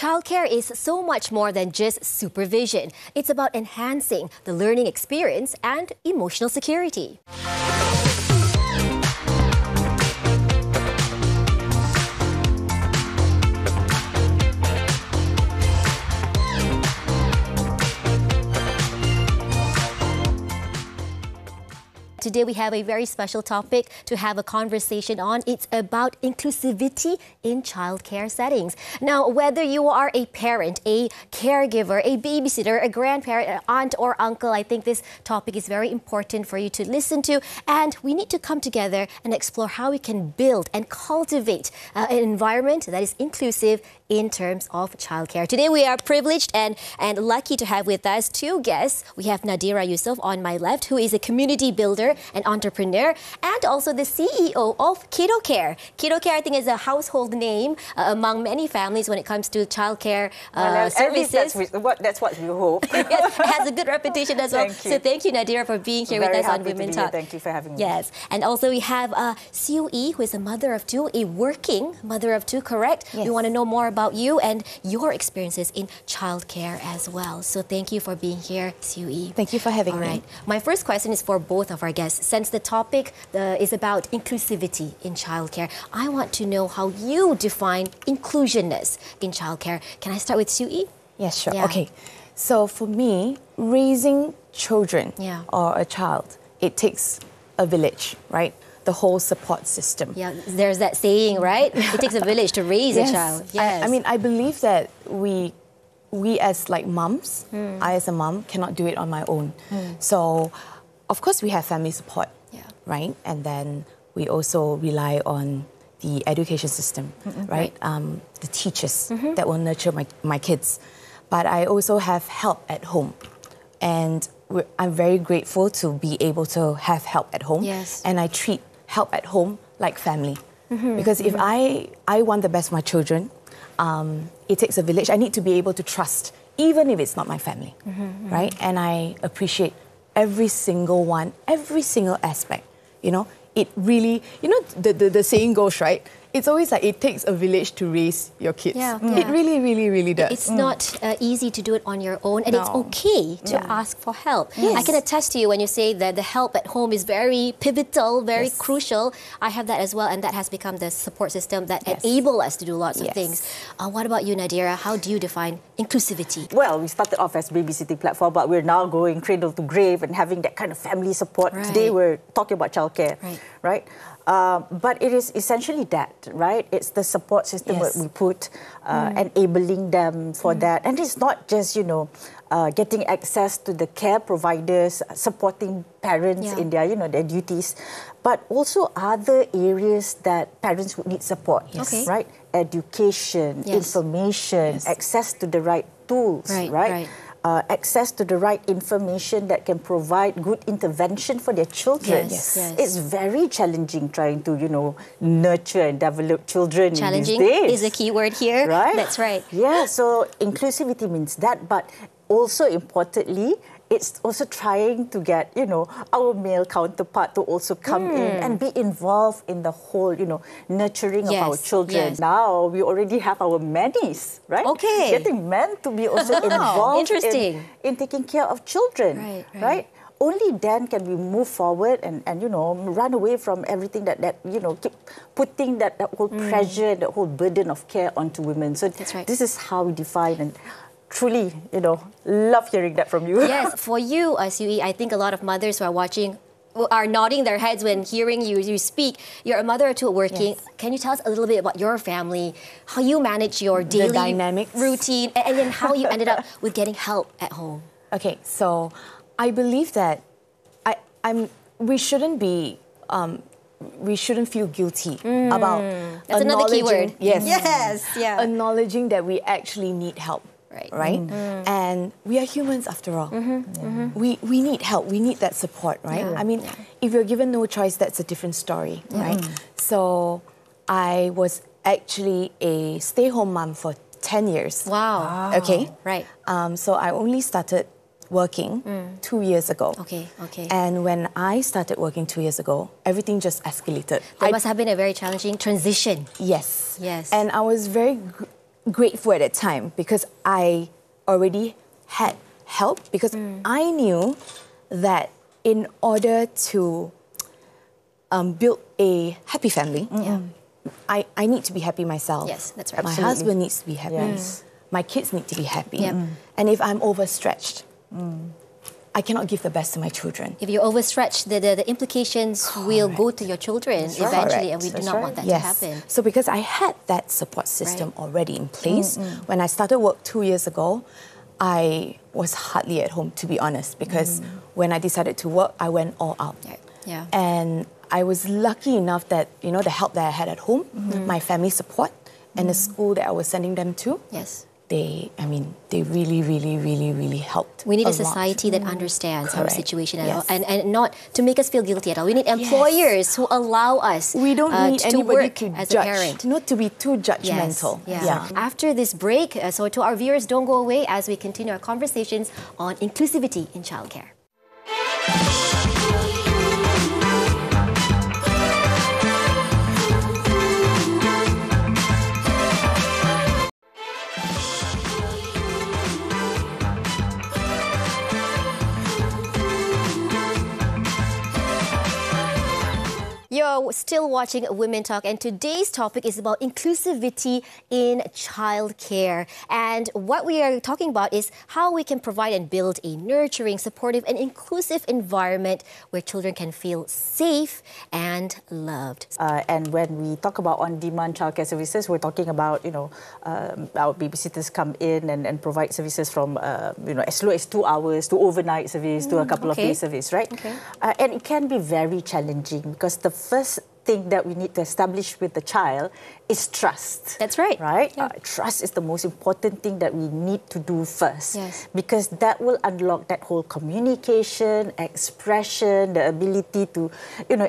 Childcare is so much more than just supervision. It's about enhancing the learning experience and emotional security. Today we have a very special topic to have a conversation on. It's about inclusivity in childcare settings. Now, whether you are a parent, a caregiver, a babysitter, a grandparent, an aunt or uncle, I think this topic is very important for you to listen to. And we need to come together and explore how we can build and cultivate an environment that is inclusive in terms of childcare. Today we are privileged and lucky to have with us two guests. We have Nadira Yusuf on my left, who is a community builder and entrepreneur, and also the CEO of KiddoCare. KiddoCare, I think, is a household name among many families when it comes to childcare services. That's what we hope. Yes, it has a good reputation as well. Thank you. So thank you, Nadira, for being here with us on Women Talk. Thank you for having me. Yes, and also we have Siu Yi, who is a mother of two, a working mother of two, correct? Yes. We want to know more about you and your experiences in childcare as well. So thank you for being here, Siu Yi. Thank you for having me. All right. My first question is for both of our guests. Since the topic is about inclusivity in childcare, I want to know how you define inclusionness in childcare. Can I start with Siu Yi? Yes, sure. Yeah. Okay. So for me, raising children Yeah. or a child, it takes a village, right? The whole support system. Yeah, there's that saying, right? It takes a village to raise a child. Yes. I mean, I believe that we as like mums, I as a mum cannot do it on my own. So, of course, we have family support, Yeah. right? And then we also rely on the education system, right? The teachers that will nurture my kids. But I also have help at home. And I'm very grateful to be able to have help at home. Yes. And I treat help at home like family. Because if I want the best for my children, it takes a village. I need to be able to trust, even if it's not my family, right? And I appreciate every single one, every single aspect. You know, it really, you know, the saying goes, right? It's always like it takes a village to raise your kids. Yeah, It really, really, really does. It's not easy to do it on your own, and it's No. okay to ask for help. Yes. I can attest to you when you say that the help at home is very pivotal, very Yes. crucial. I have that as well, and that has become the support system that Yes. enable us to do lots of Yes. things. What about you, Nadira? How do you define inclusivity? Well, we started off as babysitting platform, but we're now going cradle to grave and having that kind of family support. Right. Today we're talking about childcare, right? But it is essentially that, right? It's the support system Yes. that we put, enabling them for that. And it's not just, you know, getting access to the care providers, supporting parents Yeah. in their, you know, their duties, but also other areas that parents would need support, Okay. right? Education, Yes. information, Yes. access to the right tools, Right. Access to the right information that can provide good intervention for their children. Yes, yes. It's very challenging trying to, you know, nurture and develop children Challenging in these days. is a key word here. Right? That's right. Yeah, so inclusivity means that, but also importantly, it's also trying to get, you know, our male counterpart to also come in and be involved in the whole, you know, nurturing of our Yes, children. yes. Now we already have our mannies, right? Okay. Getting men to be also involved Interesting. in taking care of children, Right. Only then can we move forward and you know, run away from everything that you know, keep putting that whole pressure, that whole burden of care onto women. So That's right. this is how we define, and truly, you know, love hearing that from you. Yes, for you, Siu Yi, I think a lot of mothers who are watching are nodding their heads when hearing you speak. You're a mother of two working. Yes. Can you tell us a little bit about your family, how you manage your daily dynamics. routine, and then how you ended up with getting help at home? Okay, so I believe that we shouldn't be we shouldn't feel guilty about That's another key word. Yes, Yes, yeah. acknowledging that we actually need help. Right. And we are humans after all. We need help. We need that support, right? Yeah. I mean, if you're given no choice, that's a different story, right? So I was actually a stay-home mom for 10 years. Wow. Okay. Right. So I only started working 2 years ago. Okay. And when I started working 2 years ago, everything just escalated. That must have been a very challenging transition. Yes. Yes. And I was very grateful at that time because I already had help because I knew that in order to build a happy family, I need to be happy myself. Yes, that's right. My Absolutely. husband needs to be happy. Yes. My kids need to be happy. Yep. And if I'm overstretched, I cannot give the best to my children. If you're overstretched, the implications will go to your children eventually, and we do That's not right. want that to happen. So because I had that support system already in place, when I started work 2 years ago, I was hardly at home, to be honest, because when I decided to work, I went all out. Yeah. And I was lucky enough that, you know, the help that I had at home, my family support, and the school that I was sending them to, Yes. they really, really, really, really helped. We need a lot. society that understands our Correct. situation Yes. and not to make us feel guilty at all. We need employers who allow us We don't need to anybody work to as judge, a parent. not to be too judgmental. Yes. After this break, so to our viewers, don't go away as we continue our conversations on inclusivity in childcare. You're still watching Women Talk, and today's topic is about inclusivity in childcare. And what we are talking about is how we can provide and build a nurturing, supportive, and inclusive environment where children can feel safe and loved. And when we talk about on-demand childcare services, we're talking about, our babysitters come in and provide services from, as low as 2 hours to overnight service to a couple of days service, right? Okay. And it can be very challenging because the first thing that we need to establish with the child is trust. That's right. Right? Yeah. Trust is the most important thing that we need to do first. Yes. Because that will unlock that whole communication, expression, the ability to,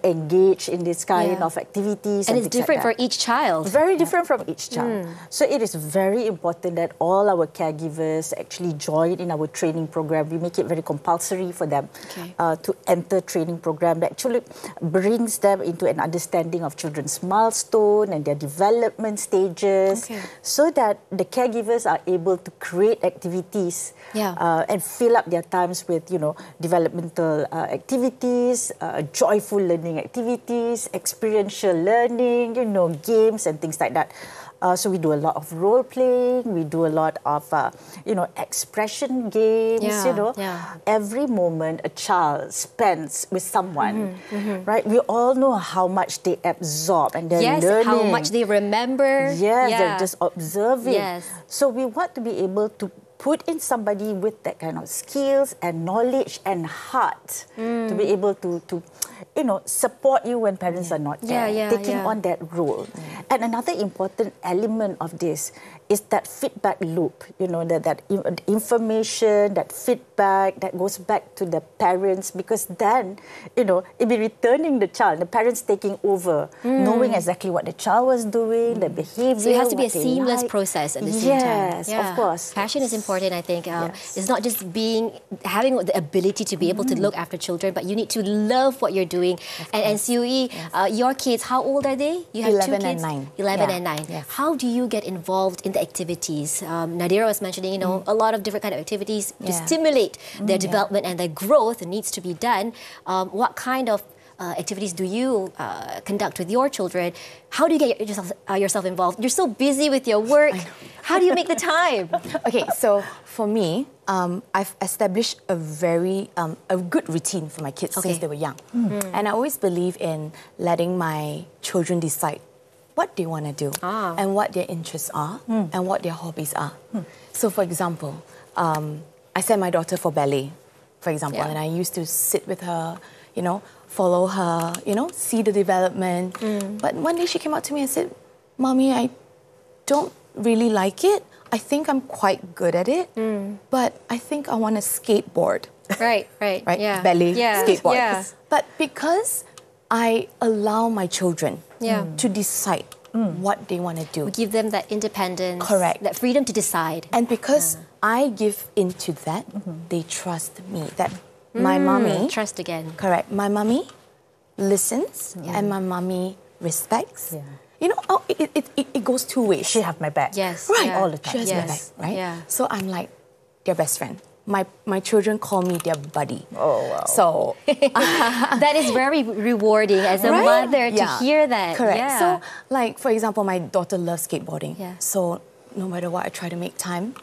engage in this kind of activities. And it's things like different that. for each child. Very different from each child. So it is very important that all our caregivers actually join in our training program. We make it very compulsory for them to enter training program that actually brings them into an understanding of children's milestone and their development stages, so that the caregivers are able to create activities and fill up their times with, developmental activities, joyful learning activities, experiential learning, games and things like that. So we do a lot of role playing, we do a lot of, expression games, Every moment a child spends with someone, right? We all know how much they absorb and they're learning. How much they remember. They're just observing. Yes. So we want to be able to put in somebody with that kind of skills and knowledge and heart to be able to support you when parents are not there, taking on that role. And another important element of this is that feedback loop, that information, that feedback that goes back to the parents, because then, it'll be returning the child, the parents taking over, knowing exactly what the child was doing, the behavior. So it has to be a seamless process at the same time. Yes, of course. Passion is important, I think. It's not just having the ability to be able to look after children, but you need to love what you're doing. And Siu-Yi, your kids, how old are they? You have 11 2 kids? and 9. 11 and 9. Yes. How do you get involved in the activities? Nadira was mentioning, a lot of different kind of activities to stimulate their development and their growth needs to be done. What kind of activities do you conduct with your children? How do you get yourself involved? You're so busy with your work. How do you make the time? Okay, so for me, I've established a very a good routine for my kids since they were young. And I always believe in letting my children decide what they want to do and what their interests are and what their hobbies are. So for example, I sent my daughter for ballet, for example, and I used to sit with her, follow her, see the development. But one day she came up to me and said, "Mommy, I don't really like it. I think I'm quite good at it, but I think I want to skateboard." Right? Yeah. Ballet, skateboard. Yeah. But because I allow my children to decide what they want to do. Give them that independence. Correct. That freedom to decide. And because I give into that, they trust me. That my mommy... Trust again. Correct. My mommy listens and my mommy respects. you know, it goes two ways. She have my back. Yes. Right. Yeah. All the time. She has my Yes. back, right? Yeah. So I'm like their best friend. My children call me their buddy. Oh, wow. So That is very rewarding as a Right? mother to Yeah. hear that. Correct. Yeah. So, like, for example, my daughter loves skateboarding. Yeah. So, no matter what, I try to make time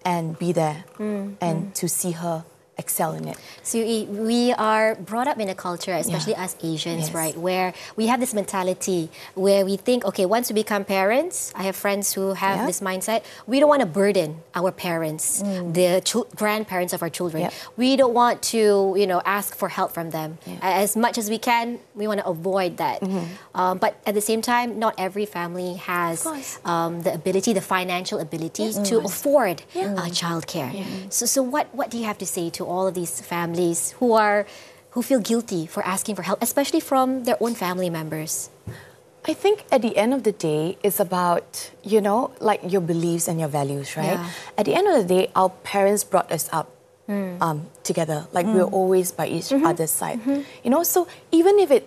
and be there and to see her excel in it. So we are brought up in a culture, especially Yeah. as Asians, Yes. right, where we have this mentality where we think, okay, once we become parents, I have friends who have Yeah. this mindset, we don't want to burden our parents, the grandparents of our children. Yep. We don't want to, ask for help from them. Yeah. As much as we can, we want to avoid that. But at the same time, not every family has course. the ability, the financial ability to afford childcare. So what do you have to say to all of these families who feel guilty for asking for help, especially from their own family members? I think at the end of the day, it's about, like your beliefs and your values, right? Yeah. At the end of the day, our parents brought us up together. Like we're always by each other's side. So even if it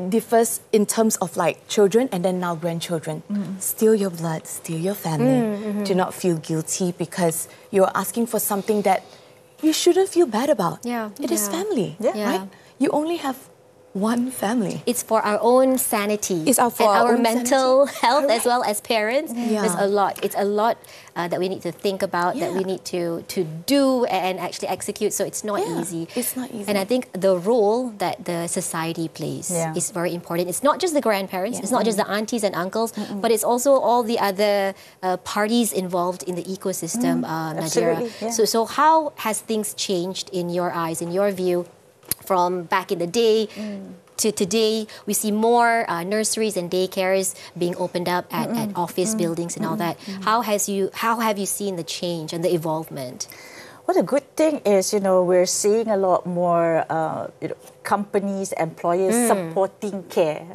differs in terms of like children and then now grandchildren, still your blood, still your family. Do not feel guilty because you're asking for something that you shouldn't feel bad about. Yeah. It is Yeah. family, Yeah. right? You only have one family. It's for our own sanity. It's for and our our own mental sanity. health as Correct. well as parents. Yeah. There's a lot. It's a lot that we need to think about, that we Yeah. need to do and actually execute. So it's not Yeah, easy. it's not easy. And I think the role that the society plays Yeah. is very important. It's not just the grandparents. Yeah. It's not just the aunties and uncles, but it's also all the other parties involved in the ecosystem, Nadira. absolutely, yeah. So how has things changed in your eyes, in your view, from back in the day to today? We see more nurseries and daycares being opened up at office buildings and all that. How have you seen the change and the evolvement? Well, the good thing is, we're seeing a lot more companies, employers supporting care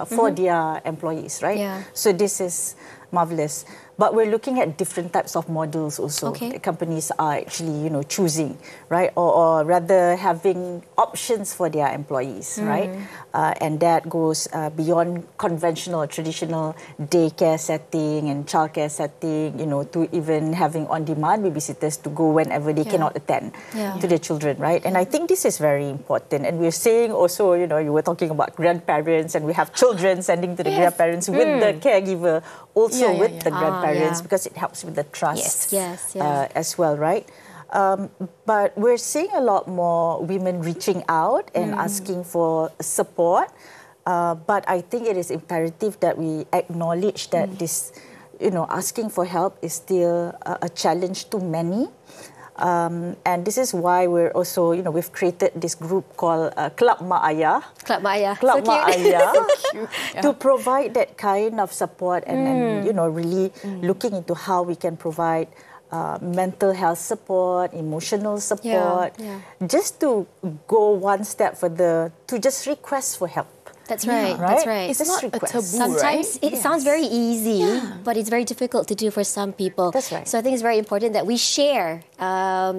for their employees, right? Yeah. So this is marvelous. But we're looking at different types of models also. Okay. The companies are actually, choosing, right? Or rather having options for their employees, right? And that goes beyond conventional, traditional daycare setting and childcare setting, to even having on-demand babysitters to go whenever they cannot attend to their children, right? And I think this is very important. And we're seeing also, you were talking about grandparents, and we have children sending to the grandparents with the caregiver, also Yeah, with yeah. the grandparents, yeah. because it helps with the trust Yes. as well, right? But we're seeing a lot more women reaching out and asking for support. But I think it is imperative that we acknowledge that this, asking for help is still a challenge to many. And this is why we're also, we've created this group called Club Mak Ayah. Club Maya. Club So Mak cute. Ayah to provide that kind of support and really looking into how we can provide mental health support, emotional support, Yeah. just to go one step further, to just request for help. That's right. right? That's right. It's Just not a request. taboo, Sometimes right? it sounds very easy, but it's very difficult to do for some people. That's right. So I think it's very important that we share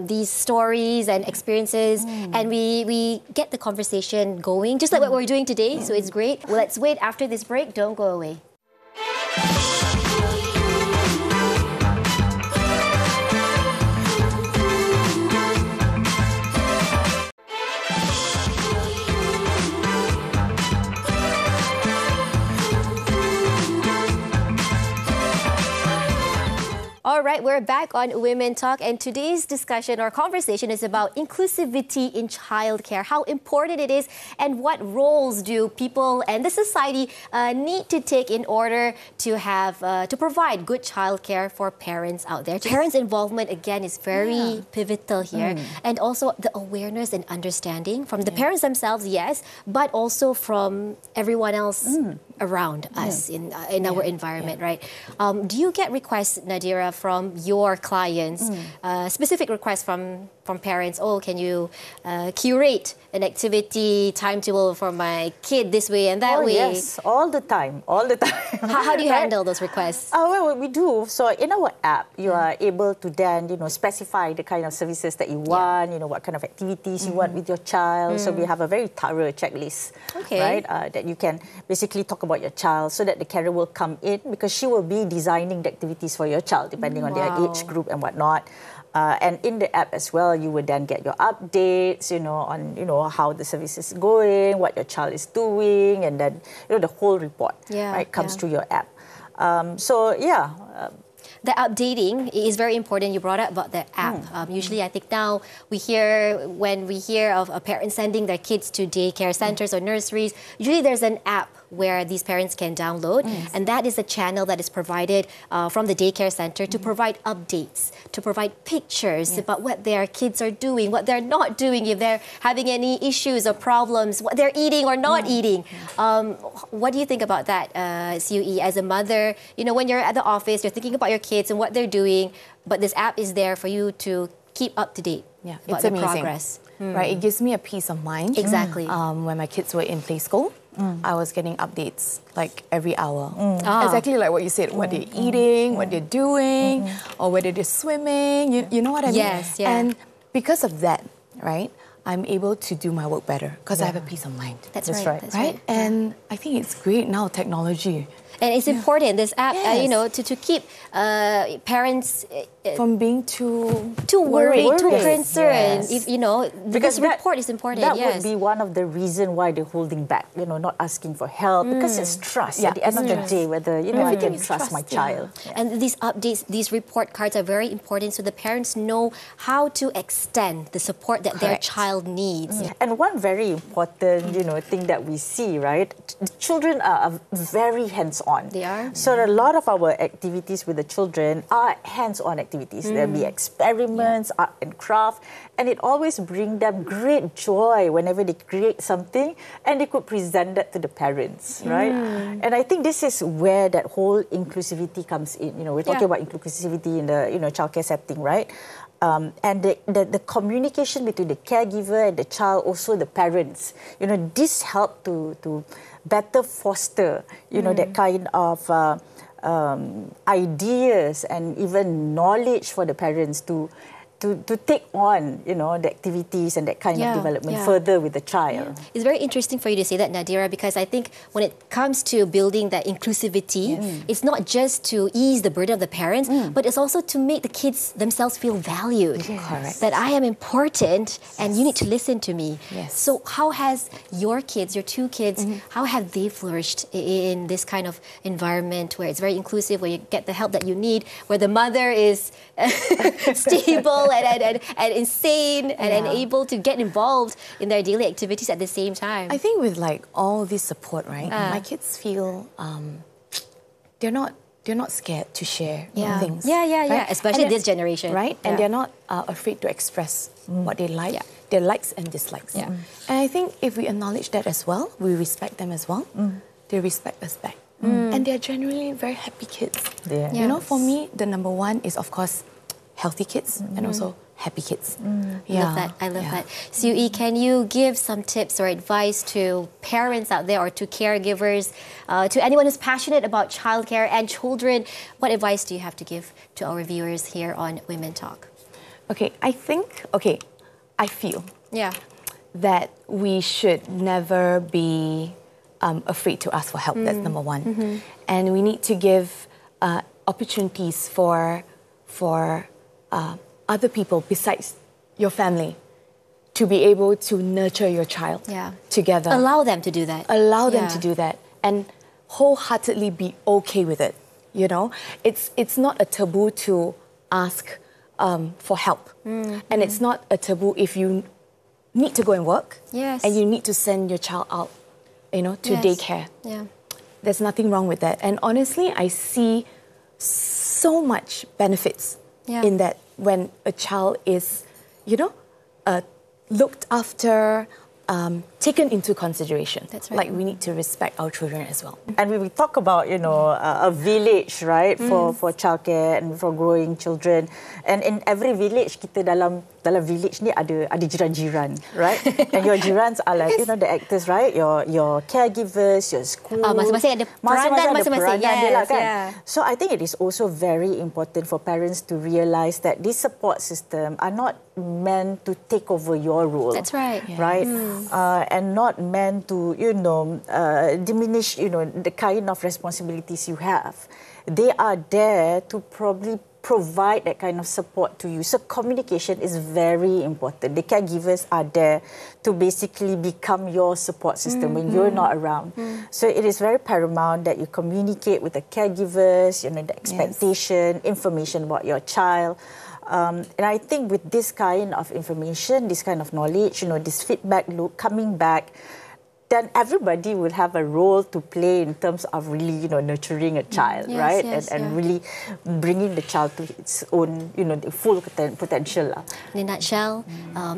these stories and experiences, and we get the conversation going, just like what we're doing today. So it's great. Well, let's wait after this break. Don't go away. All right, we're back on Women Talk, and today's discussion or conversation is about inclusivity in childcare, how important it is, and what roles do people and the society need to take in order to have to provide good childcare for parents out there. Parents' involvement again is very pivotal here, and also the awareness and understanding from the parents themselves, yes, but also from everyone else around us in our environment, right? Do you get requests, Nadira, from your clients, specific requests from from parents, oh, can you curate an activity timetable for my kid this way and that way? Yes, all the time, all the time. How do you handle those requests? Well, we do. So in our app, you are able to then, specify the kind of services that you want, what kind of activities you want with your child. So we have a very thorough checklist, right? That you can basically talk about your child so that the carer will come in because she will be designing the activities for your child depending on their age group and whatnot. And in the app as well, you would then get your updates, on how the service is going, what your child is doing, and then the whole report comes through your app. The updating is very important. You brought up about the app. Usually, I think now when we hear of a parent sending their kids to daycare centers or nurseries, usually there's an app where these parents can download, and that is a channel that is provided from the daycare center to provide updates, to provide pictures about what their kids are doing, what they're not doing, if they're having any issues or problems, what they're eating or not eating. What do you think about that, CUE, as a mother? When you're at the office, you're thinking about your kids and what they're doing, but this app is there for you to keep up to date about their progress. Right, it gives me a peace of mind. Exactly. When my kids were in play school, I was getting updates like every hour. Exactly like what you said, what they're eating, what they're doing, or whether they're swimming, you know what I mean? Yes, yeah. And because of that, right, I'm able to do my work better because I have a peace of mind. That's right. And I think it's great now, technology. And it's important, this app, to keep parents from being too worried, too concerned. Yes. Because this report is important. That would be one of the reasons why they're holding back, not asking for help, because it's trust. At the end of the day, whether I can trust my child. And these updates, these report cards are very important, so the parents know how to extend the support that their child needs. And one very important, thing that we see, right? The children are very hands-on. They are. So a lot of our activities with the children are hands-on activities. There'll be experiments, art and craft, and it always brings them great joy whenever they create something and they could present that to the parents, right? And I think this is where that whole inclusivity comes in. We're talking about inclusivity in the childcare setting, right? And the communication between the caregiver and the child, also the parents, this help to better foster, that kind of ideas and even knowledge for the parents to take on, the activities and that kind of development further with the child. It's very interesting for you to say that, Nadira, because I think when it comes to building that inclusivity, it's not just to ease the burden of the parents, but it's also to make the kids themselves feel valued. Correct. That I am important and you need to listen to me. Yes. So how has your kids, your two kids, how have they flourished in this kind of environment where it's very inclusive, where you get the help that you need, where the mother is stable and insane and able to get involved in their daily activities at the same time? I think with all this support, right, my kids feel they're not scared to share things. Right? Especially this generation. Right? And they're not afraid to express what they like, their likes and dislikes. And I think if we acknowledge that as well, we respect them as well, they respect us back. And they're generally very happy kids. For me, the number one is, of course, healthy kids and also happy kids. I love that. CUE, can you give some tips or advice to parents out there or to caregivers, to anyone who's passionate about childcare and children? What advice do you have to give to our viewers here on Women Talk? I feel that we should never be afraid to ask for help. That's number one. And we need to give opportunities for other people besides your family to be able to nurture your child together. Allow them to do that. Allow them to do that and wholeheartedly be okay with it. It's not a taboo to ask for help. And it's not a taboo if you need to go and work and you need to send your child out, to daycare. There's nothing wrong with that. And honestly, I see so much benefits in that when a child is, looked after, taken into consideration. That's right. Like we need to respect our children as well. And when we talk about, a village, right, for childcare and for growing children, and in every village, kita dalam village ni ada jiran-jiran, right? And your jirans are like, the actors, right? Your caregivers, your school. Masing-masing ada peranan masing-masing. Dia lah, Yes, kan? yeah. So I think it is also very important for parents to realise that this support system are not meant to take over your role. That's right. Yeah. Right? And not meant to, diminish, the kind of responsibilities you have. They are there to probably provide that kind of support to you. So communication is very important. The caregivers are there to basically become your support system when you're not around. So it is very paramount that you communicate with the caregivers, the expectation, information about your child. And I think with this kind of information, this kind of knowledge, this feedback loop coming back, then everybody will have a role to play in terms of really, nurturing a child, Yes, right? yes, And really bringing the child to its own, the full potential. In a nutshell,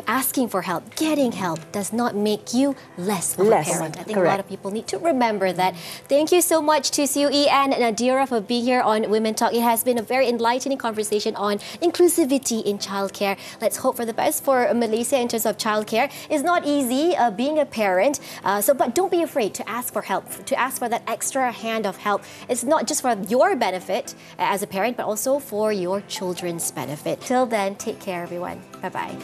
asking for help, getting help does not make you less of a parent. I think a lot of people need to remember that. Thank you so much to Siew Ee and Nadira for being here on Women Talk. It has been a very enlightening conversation on inclusivity in childcare. Let's hope for the best for Malaysia in terms of childcare. It's not easy being a parent. But don't be afraid to ask for help, to ask for that extra hand of help. It's not just for your benefit as a parent, but also for your children's benefit. Till then, take care, everyone. Bye-bye.